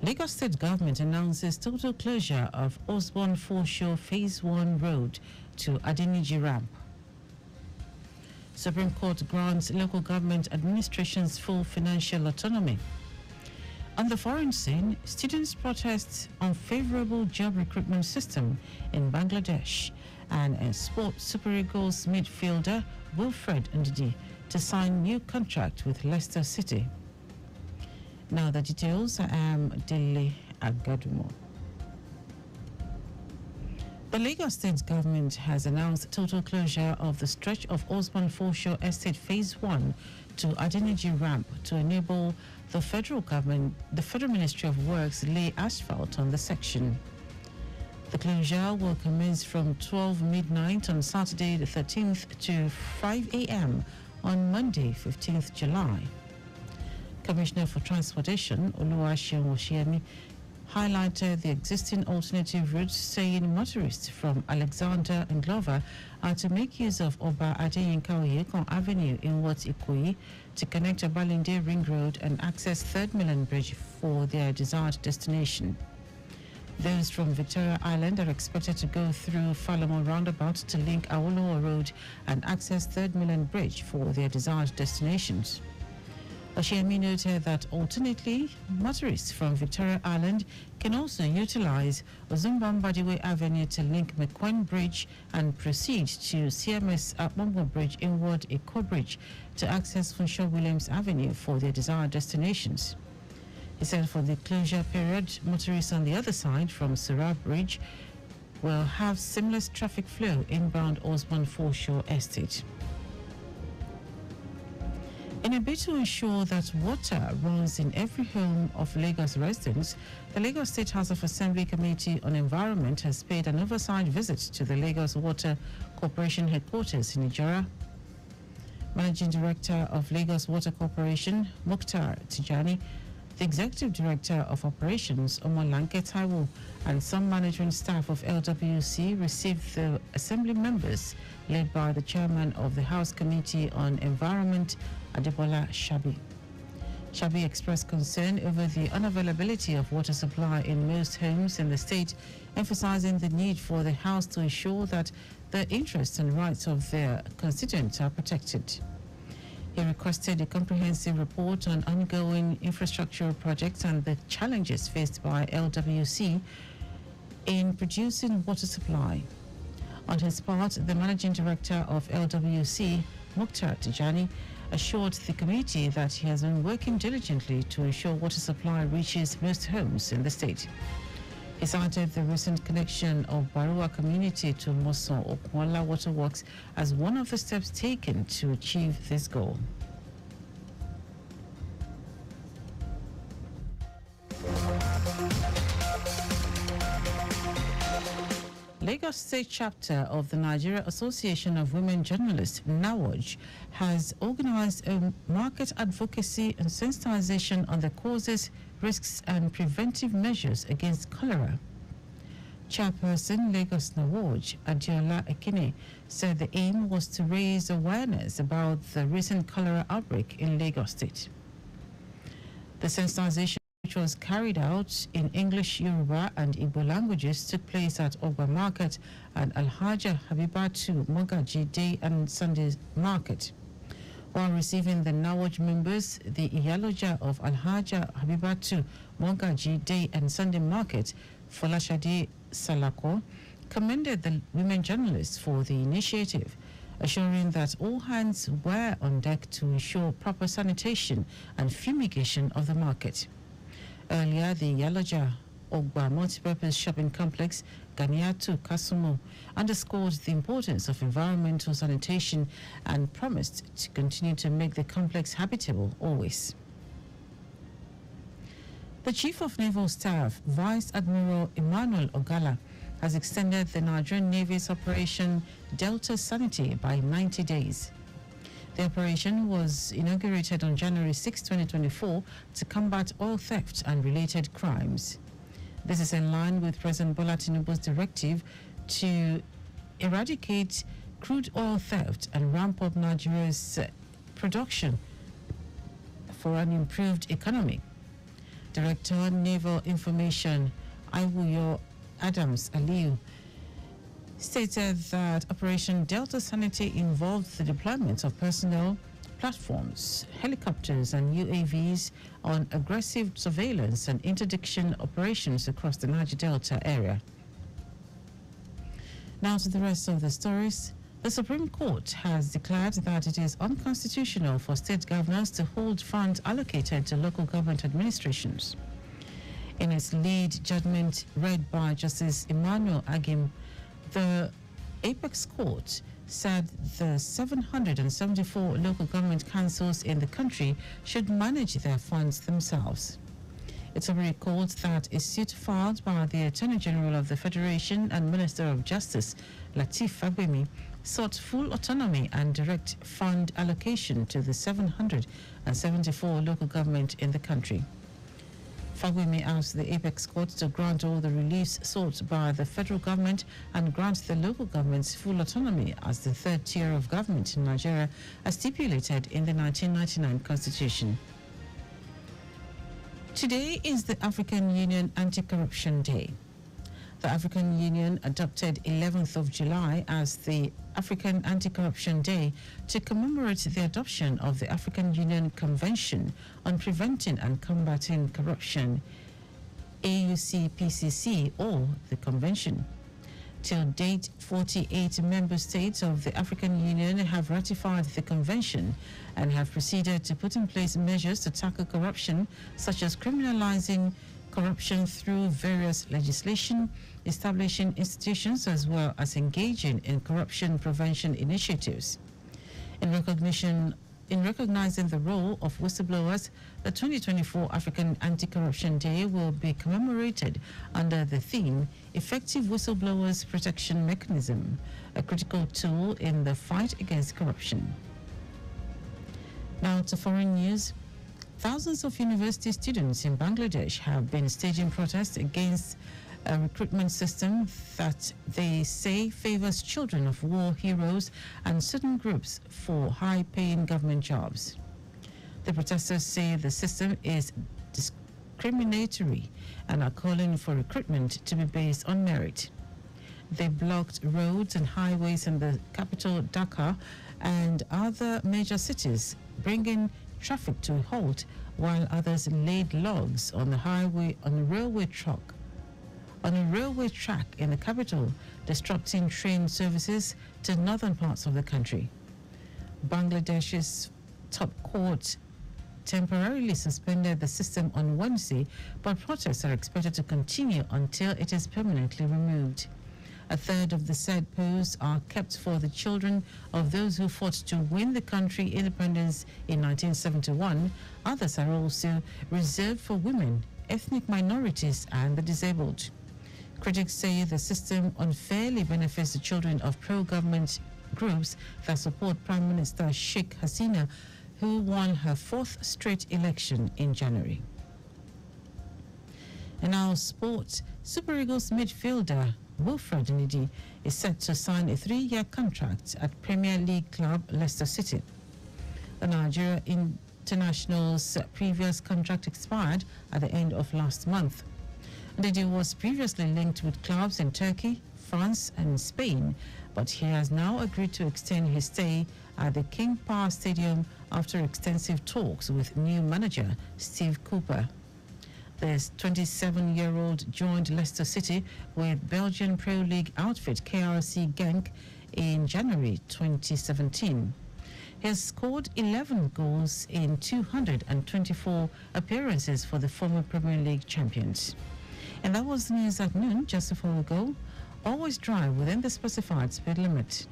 Lagos State Government announces total closure of Osborne Foreshore Phase 1 Road to Adeniji Ramp. Supreme Court grants local government administrations full financial autonomy. On the foreign scene, students protest unfavorable job recruitment system in Bangladesh, and Sport Super Eagles midfielder Wilfred Ndidi to sign new contract with Leicester City. Now the details. I am Dele Agadumo. The Lagos State Government has announced total closure of the stretch of Osborne Foreshore Estate Phase 1 to Adeniji Ramp to enable the federal government, the Federal Ministry of Works, lay asphalt on the section. The closure will commence from 12 midnight on Saturday the 13th to 5 a.m. on Monday 15th July. Commissioner for Transportation, Oluwaseun Oshiemi, highlighted the existing alternative routes, saying motorists from Alexander and Glover are to make use of Oba Adeyinka Oyekon Avenue in Wat Ikoyi to connect Obalende Ring Road and access 3rd Mainland Bridge for their desired destination. Those from Victoria Island are expected to go through Falomo Roundabout to link Awolowo Road and access 3rd Mainland Bridge for their desired destinations. Oshiemi noted that alternately, motorists from Victoria Island can also utilize Ozumbambadiwe Avenue to link McQueen Bridge and proceed to CMS Akbombo Bridge inward Eko Bridge to access Funshaw Williams Avenue for their desired destinations. He said for the closure period, motorists on the other side from Surah Bridge will have seamless traffic flow inbound Osborne Foreshore Estate. In a bid to ensure that water runs in every home of Lagos residents, the Lagos State House of Assembly Committee on Environment has paid an oversight visit to the Lagos Water Corporation headquarters in Ijora. Managing Director of Lagos Water Corporation, Mukhtar Tijani, the Executive Director of Operations, Omolanke Taiwo, and some management staff of LWC received the Assembly members led by the Chairman of the House Committee on Environment, Adebola Shabi. Shabi expressed concern over the unavailability of water supply in most homes in the state, emphasizing the need for the House to ensure that the interests and rights of their constituents are protected. He requested a comprehensive report on ongoing infrastructural projects and the challenges faced by LWC in producing water supply. On his part, the Managing Director of LWC, Mukhtar Tijani, assured the committee that he has been working diligently to ensure water supply reaches most homes in the state. He cited the recent connection of Barua community to Moson Okwala Waterworks as one of the steps taken to achieve this goal. Lagos State Chapter of the Nigeria Association of Women Journalists, NAWOJ, has organized a market advocacy and sensitization on the causes, risks, and preventive measures against cholera. Chairperson Lagos NAWOJ, Adiola Ekine, said the aim was to raise awareness about the recent cholera outbreak in Lagos State. The sensitization, which was carried out in English, Yoruba, and Igbo languages, took place at Ogba Market and Alhaja Habibatu Mogaji Day and Sunday Market. While receiving the NAWOJ members, the Iyaloja of Alhaja Habibatu Mogaji Day and Sunday Market, Folashade Salako, commended the women journalists for the initiative, assuring that all hands were on deck to ensure proper sanitation and fumigation of the market. Earlier, the Yaloja Ogba Multipurpose Shopping Complex, Ganiatu Kasumo, underscored the importance of environmental sanitation and promised to continue to make the complex habitable always. The Chief of Naval Staff, Vice Admiral Emmanuel Ogala, has extended the Nigerian Navy's Operation Delta Sanity by 90 days. The operation was inaugurated on January 6, 2024 to combat oil theft and related crimes. This is in line with President Bola Tinubu's directive to eradicate crude oil theft and ramp up Nigeria's production for an improved economy. Director, Naval Information, Iwuyo Adams Aliu, stated that Operation Delta Sanity involved the deployment of personnel, platforms, helicopters and UAVs on aggressive surveillance and interdiction operations across the Niger Delta area. Now to the rest of the stories. The Supreme Court has declared that it is unconstitutional for state governors to hold funds allocated to local government administrations. In its lead judgment read by Justice Emmanuel Agim, the Apex Court said the 774 local government councils in the country should manage their funds themselves. It recalled that a suit filed by the Attorney General of the Federation and Minister of Justice, Lateef Fagbemi, sought full autonomy and direct fund allocation to the 774 local government in the country. Fagbemi asked the Apex Court to grant all the reliefs sought by the federal government and grant the local governments full autonomy as the third tier of government in Nigeria as stipulated in the 1999 Constitution. Today is the African Union Anti-Corruption Day. The African Union adopted 11th of July as the African Anti-Corruption Day to commemorate the adoption of the African Union Convention on Preventing and Combating Corruption, AUCPCC, or the Convention. Till date, 48 member states of the African Union have ratified the convention and have proceeded to put in place measures to tackle corruption, such as criminalizing corruption through various legislation, establishing institutions, as well as engaging in corruption prevention initiatives. In recognizing the role of whistleblowers, the 2024 African Anti-Corruption Day will be commemorated under the theme Effective Whistleblowers Protection Mechanism, a critical tool in the fight against corruption. Now to foreign news. Thousands of university students in Bangladesh have been staging protests against a recruitment system that they say favors children of war heroes and certain groups for high-paying government jobs. The protesters say the system is discriminatory and are calling for recruitment to be based on merit. They blocked roads and highways in the capital Dhaka and other major cities, bringing traffic to a halt, while others laid logs on a railway track in the capital, disrupting train services to northern parts of the country. Bangladesh's top court temporarily suspended the system on Wednesday, but protests are expected to continue until it is permanently removed. A third of the said posts are kept for the children of those who fought to win the country independence in 1971. Others are also reserved for women, ethnic minorities, and the disabled. Critics say the system unfairly benefits the children of pro-government groups that support Prime Minister Sheikh Hasina, who won her fourth straight election in January. And now sports. Super Eagles midfielder Wilfred Ndidi is set to sign a 3-year contract at Premier League club Leicester City. The Nigeria international's previous contract expired at the end of last month. Ndidi was previously linked with clubs in Turkey, France and Spain, but he has now agreed to extend his stay at the King Power Stadium after extensive talks with new manager Steve Cooper. The 27-year-old joined Leicester City with Belgian Pro League outfit KRC Genk in January 2017. He has scored 11 goals in 224 appearances for the former Premier League champions. And that was the news at noon. Just before we go, always drive within the specified speed limit.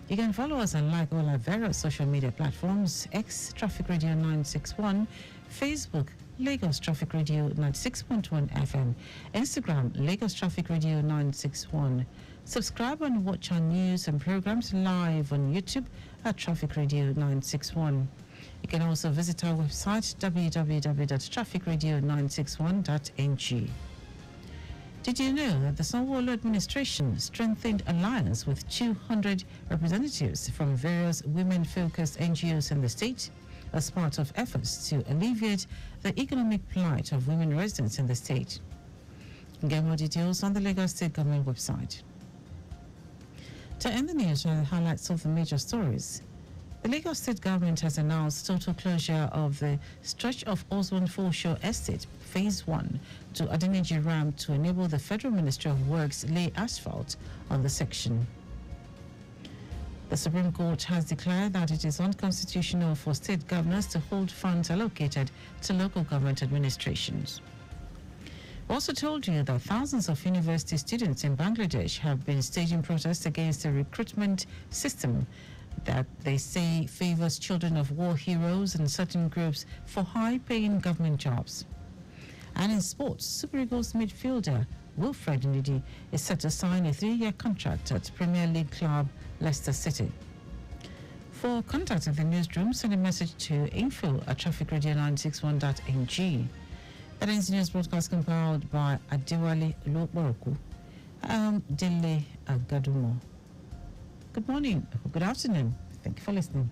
You can follow us and like all our various social media platforms: X Traffic Radio 961, Facebook Lagos Traffic Radio 96.1 FM, Instagram Lagos Traffic Radio 961. Subscribe and watch our news and programs live on YouTube at Traffic Radio 961. You can also visit our website www.trafficradio961.ng. Did you know that the Sanwo-Olu administration strengthened alliance with 200 representatives from various women-focused NGOs in the state? as part of efforts to alleviate the economic plight of women residents in the state. You can get more details on the Lagos State Government website. To end the news with highlights of the major stories, the Lagos State Government has announced total closure of the stretch of Osborne Foreshore Estate Phase 1 to Adeniji Ramp to enable the Federal Ministry of Works lay asphalt on the section. The Supreme Court has declared that it is unconstitutional for state governors to hold funds allocated to local government administrations. We also told you that thousands of university students in Bangladesh have been staging protests against the recruitment system that they say favors children of war heroes and certain groups for high-paying government jobs. And in sports, Super Eagles midfielder Wilfred Ndidi is set to sign a 3-year contract at Premier League club Leicester City. For contact at the newsroom, send a message to info@trafficradio961.ng. That ends the news broadcast compiled by Adewale Oloporoku. Dele Agadumo. Good morning, good afternoon. Thank you for listening.